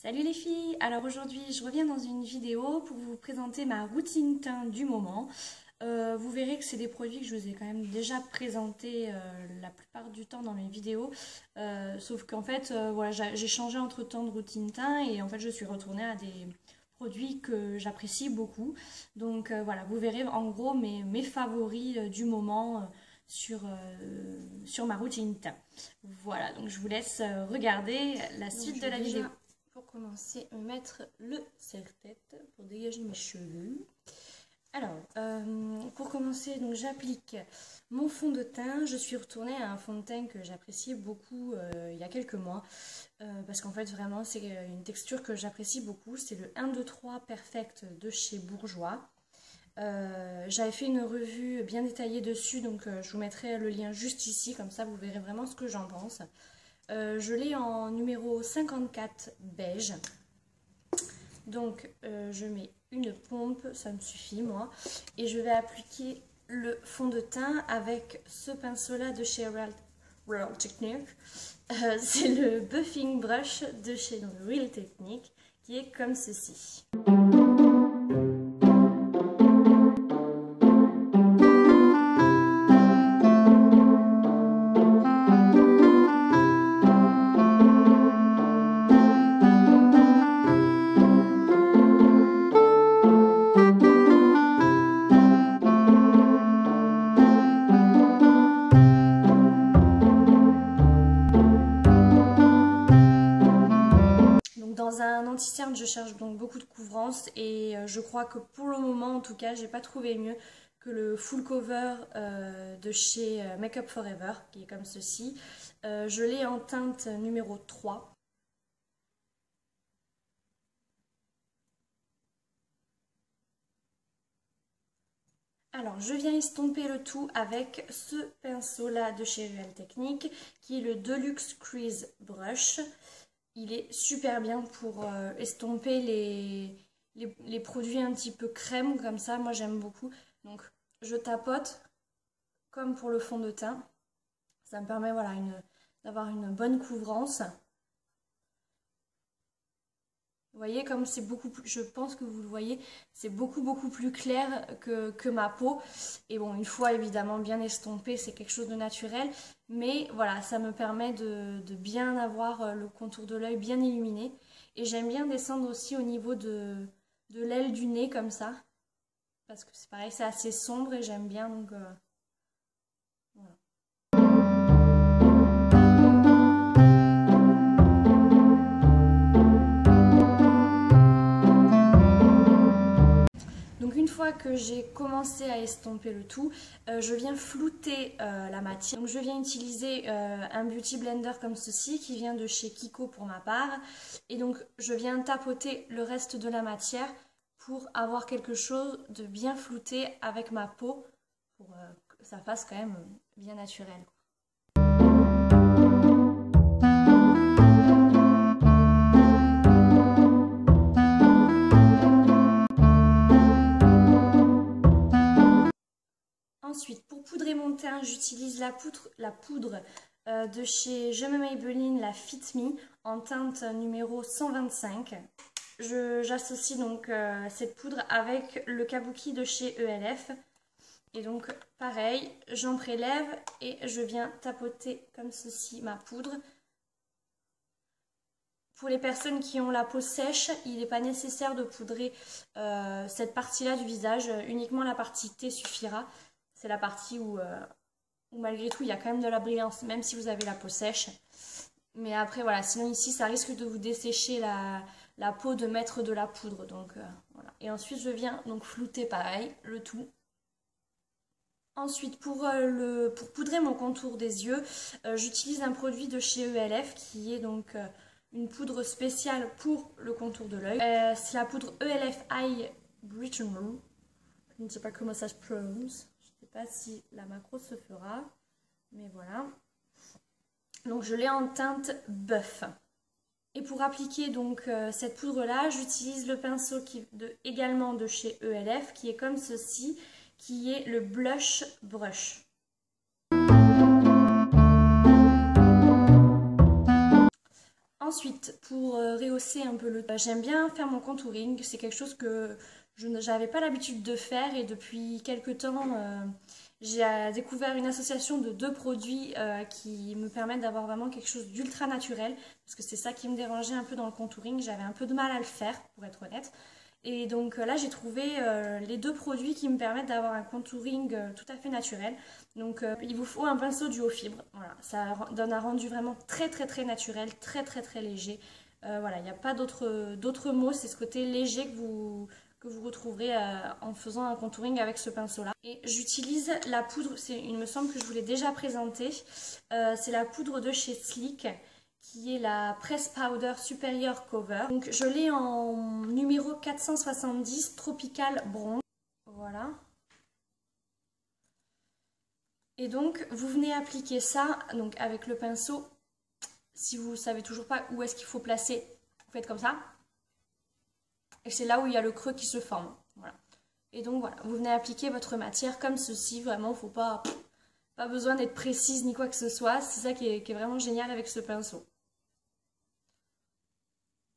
Salut les filles! Alors aujourd'hui je reviens dans une vidéo pour vous présenter ma routine teint du moment. Vous verrez que c'est des produits que je vous ai quand même déjà présentés la plupart du temps dans mes vidéos. Sauf qu'en fait voilà, j'ai changé entre temps de routine teint et en fait je suis retournée à des produits que j'apprécie beaucoup. Donc voilà, vous verrez en gros mes favoris du moment sur ma routine teint. Voilà, donc je vous laisse regarder la suite de la vidéo. Pour commencer, me mettre le serre-tête pour dégager mes cheveux. Alors, pour commencer, donc j'applique mon fond de teint. Je suis retournée à un fond de teint que j'appréciais beaucoup il y a quelques mois. Parce qu'en fait, vraiment, c'est une texture que j'apprécie beaucoup. C'est le 1, 2, 3 Perfect de chez Bourjois. J'avais fait une revue bien détaillée dessus, donc je vous mettrai le lien juste ici. Comme ça, vous verrez vraiment ce que j'en pense. Je l'ai en numéro 54 beige. Donc je mets une pompe, ça me suffit moi. Et je vais appliquer le fond de teint avec ce pinceau là de chez Real Technique. C'est le Buffing Brush de chez Real Technique qui est comme ceci. Dans un anti-cerne, je cherche donc beaucoup de couvrance et je crois que pour le moment, en tout cas, j'ai pas trouvé mieux que le full cover de chez Make Up For Ever, qui est comme ceci. Je l'ai en teinte numéro 3. Alors, je viens estomper le tout avec ce pinceau-là de chez Real Technique, qui est le Deluxe Crease Brush. Il est super bien pour estomper les produits un petit peu crème comme ça. Moi j'aime beaucoup. Donc je tapote comme pour le fond de teint. Ça me permet voilà, d'avoir une bonne couvrance. Vous voyez comme c'est beaucoup plus, je pense que vous le voyez, c'est beaucoup plus clair que ma peau. Et bon, une fois évidemment bien estompé, c'est quelque chose de naturel. Mais voilà, ça me permet de bien avoir le contour de l'œil bien illuminé. Et j'aime bien descendre aussi au niveau de l'aile du nez comme ça. Parce que c'est pareil, c'est assez sombre et j'aime bien donc voilà. Donc une fois que j'ai commencé à estomper le tout, je viens flouter la matière. Donc je viens utiliser un Beauty Blender comme ceci qui vient de chez Kiko pour ma part. Et donc je viens tapoter le reste de la matière pour avoir quelque chose de bien flouté avec ma peau pour que ça fasse quand même bien naturel. Ensuite, pour poudrer mon teint, j'utilise la poudre de chez Je me Maybelline, la Fit Me, en teinte numéro 125. J'associe donc cette poudre avec le Kabuki de chez ELF. Et donc, pareil, j'en prélève et je viens tapoter comme ceci ma poudre. Pour les personnes qui ont la peau sèche, il n'est pas nécessaire de poudrer cette partie-là du visage, uniquement la partie T suffira. C'est la partie où malgré tout il y a quand même de la brillance, même si vous avez la peau sèche. Mais après voilà, sinon ici ça risque de vous dessécher la peau de mettre de la poudre. Donc voilà. Et ensuite je viens donc flouter pareil, le tout. Ensuite pour poudrer mon contour des yeux, j'utilise un produit de chez ELF qui est donc une poudre spéciale pour le contour de l'œil. C'est la poudre ELF Eye Brightener. Je ne sais pas comment ça se prononce. Je ne sais pas si la macro se fera. Mais voilà. Donc je l'ai en teinte buff. Et pour appliquer donc cette poudre là, j'utilise le pinceau également de chez ELF qui est comme ceci, qui est le Blush Brush. Ensuite, pour rehausser un peu le... J'aime bien faire mon contouring, c'est quelque chose que je n'avais pas l'habitude de faire et depuis quelques temps, j'ai découvert une association de 2 produits qui me permettent d'avoir vraiment quelque chose d'ultra naturel, parce que c'est ça qui me dérangeait un peu dans le contouring, j'avais un peu de mal à le faire, pour être honnête. Et donc là, j'ai trouvé les 2 produits qui me permettent d'avoir un contouring tout à fait naturel. Donc il vous faut un pinceau duo fibre. Voilà, ça donne un rendu vraiment très très très naturel, très très très léger. Voilà, il n'y a pas d'autres mots, c'est ce côté léger que vous retrouverez en faisant un contouring avec ce pinceau-là. Et j'utilise la poudre, il me semble que je vous l'ai déjà présentée, c'est la poudre de chez Sleek, qui est la Press Powder Superior Cover. Donc je l'ai en numéro 470 Tropical Bronze. Voilà. Et donc vous venez appliquer ça donc avec le pinceau. Si vous ne savez toujours pas où est-ce qu'il faut placer, vous faites comme ça. Et c'est là où il y a le creux qui se forme. Voilà. Et donc voilà, vous venez appliquer votre matière comme ceci. Vraiment, faut pas besoin d'être précise ni quoi que ce soit. C'est ça qui est vraiment génial avec ce pinceau.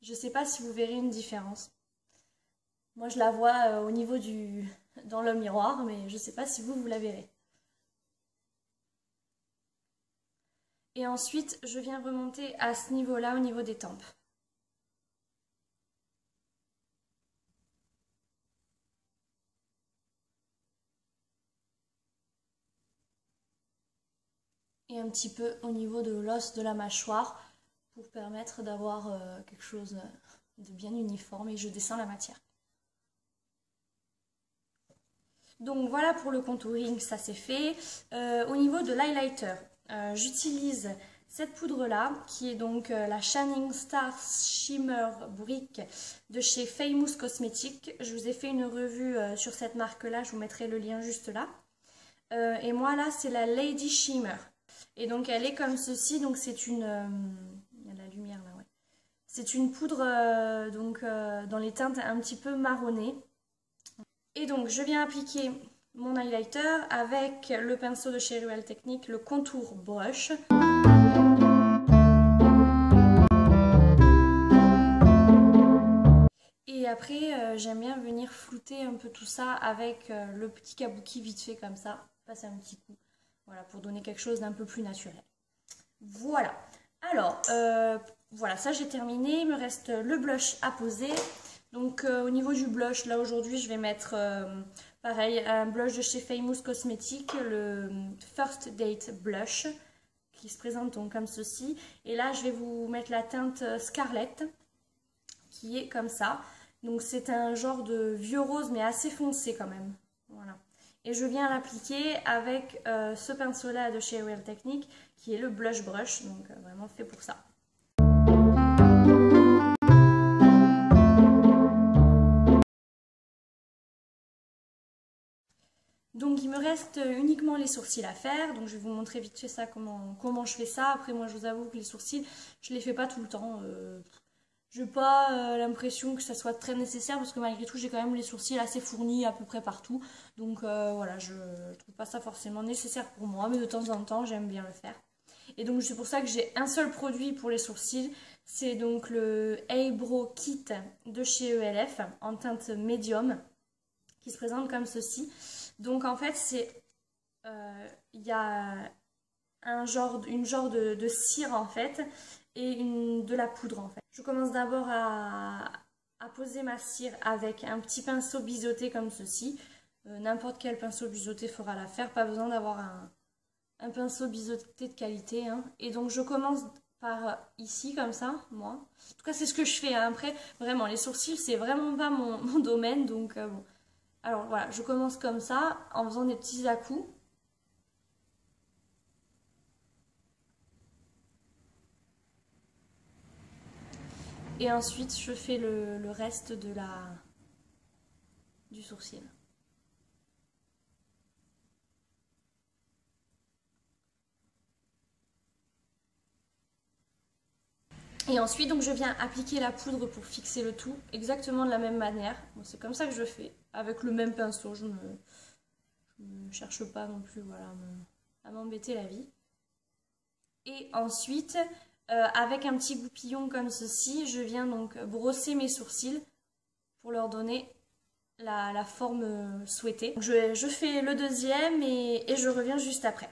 Je ne sais pas si vous verrez une différence. Moi, je la vois au niveau dans le miroir, mais je ne sais pas si vous la verrez. Et ensuite, je viens remonter à ce niveau-là, au niveau des tempes. Et un petit peu au niveau de l'os de la mâchoire pour permettre d'avoir quelque chose de bien uniforme et je descends la matière. Donc voilà pour le contouring, ça c'est fait. Au niveau de l'highlighter, j'utilise cette poudre là qui est donc la Shining Star Shimmer Brick de chez Famous Cosmetics. Je vous ai fait une revue sur cette marque là, je vous mettrai le lien juste là. Et moi là c'est la Lady Shimmer. Et donc elle est comme ceci, donc c'est une... il y a la lumière là, ouais. C'est une poudre dans les teintes un petit peu marronnées. Et donc je viens appliquer mon highlighter avec le pinceau de chez Real Technique, le Contour Brush. Et après j'aime bien venir flouter un peu tout ça avec le petit kabuki vite fait comme ça, passer un petit coup. Voilà, pour donner quelque chose d'un peu plus naturel. Voilà. Alors, voilà, ça j'ai terminé. Il me reste le blush à poser. Donc, au niveau du blush, là aujourd'hui, je vais mettre, pareil, un blush de chez Famous Cosmetics, le First Date Blush, qui se présente donc comme ceci. Et là, je vais vous mettre la teinte Scarlett, qui est comme ça. Donc, c'est un genre de vieux rose, mais assez foncé quand même. Voilà. Et je viens l'appliquer avec ce pinceau-là de chez Real Technique, qui est le Blush Brush, donc vraiment fait pour ça. Donc il me reste uniquement les sourcils à faire, donc je vais vous montrer vite fait ça, comment je fais ça. Après moi je vous avoue que les sourcils, je les fais pas tout le temps. Je n'ai pas l'impression que ça soit très nécessaire parce que malgré tout j'ai quand même les sourcils assez fournis à peu près partout. Donc voilà, je trouve pas ça forcément nécessaire pour moi, mais de temps en temps j'aime bien le faire. Et donc c'est pour ça que j'ai un seul produit pour les sourcils, c'est donc le Eyebrow Kit de chez ELF en teinte médium qui se présente comme ceci. Donc en fait il y a une genre de cire en fait et de la poudre en fait. Je commence d'abord à poser ma cire avec un petit pinceau biseauté comme ceci. N'importe quel pinceau biseauté fera l'affaire, pas besoin d'avoir un pinceau biseauté de qualité. Hein. Et donc je commence par ici comme ça, moi. En tout cas c'est ce que je fais. Hein. Après, vraiment, les sourcils c'est vraiment pas mon domaine, donc bon. Alors voilà, je commence comme ça, en faisant des petits à-coups. Et ensuite, je fais le reste du sourcil. Et ensuite, donc, je viens appliquer la poudre pour fixer le tout, exactement de la même manière. Bon, c'est comme ça que je fais, avec le même pinceau. Je ne cherche pas non plus voilà, à m'embêter la vie. Et ensuite, avec un petit goupillon comme ceci, je viens donc brosser mes sourcils pour leur donner la forme souhaitée. Donc, je fais le deuxième et je reviens juste après.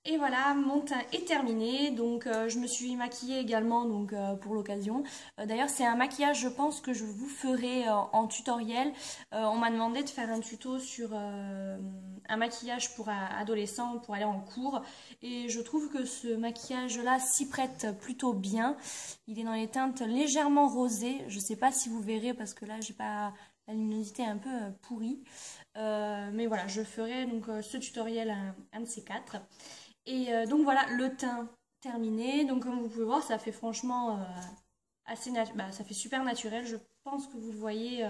Et voilà, mon teint est terminé, donc je me suis maquillée également donc, pour l'occasion. D'ailleurs, c'est un maquillage, je pense, que je vous ferai en tutoriel. On m'a demandé de faire un tuto sur un maquillage pour adolescents, pour aller en cours. Et je trouve que ce maquillage-là s'y prête plutôt bien. Il est dans les teintes légèrement rosées. Je ne sais pas si vous verrez parce que là, j'ai pas... La luminosité est un peu pourrie. Mais voilà, je ferai donc ce tutoriel un de ces quatre. Et donc voilà, le teint terminé. Donc comme vous pouvez voir, ça fait franchement assez ça fait super naturel. Je pense que vous le voyez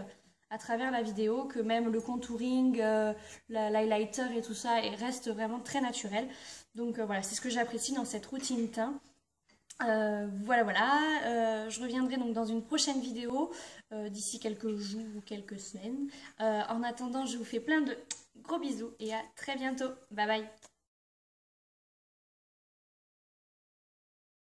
à travers la vidéo, que même le contouring, l'highlighter et tout ça reste vraiment très naturel. Donc voilà, c'est ce que j'apprécie dans cette routine teint. Voilà, je reviendrai donc dans une prochaine vidéo d'ici quelques jours ou quelques semaines. En attendant, je vous fais plein de gros bisous et à très bientôt. Bye bye.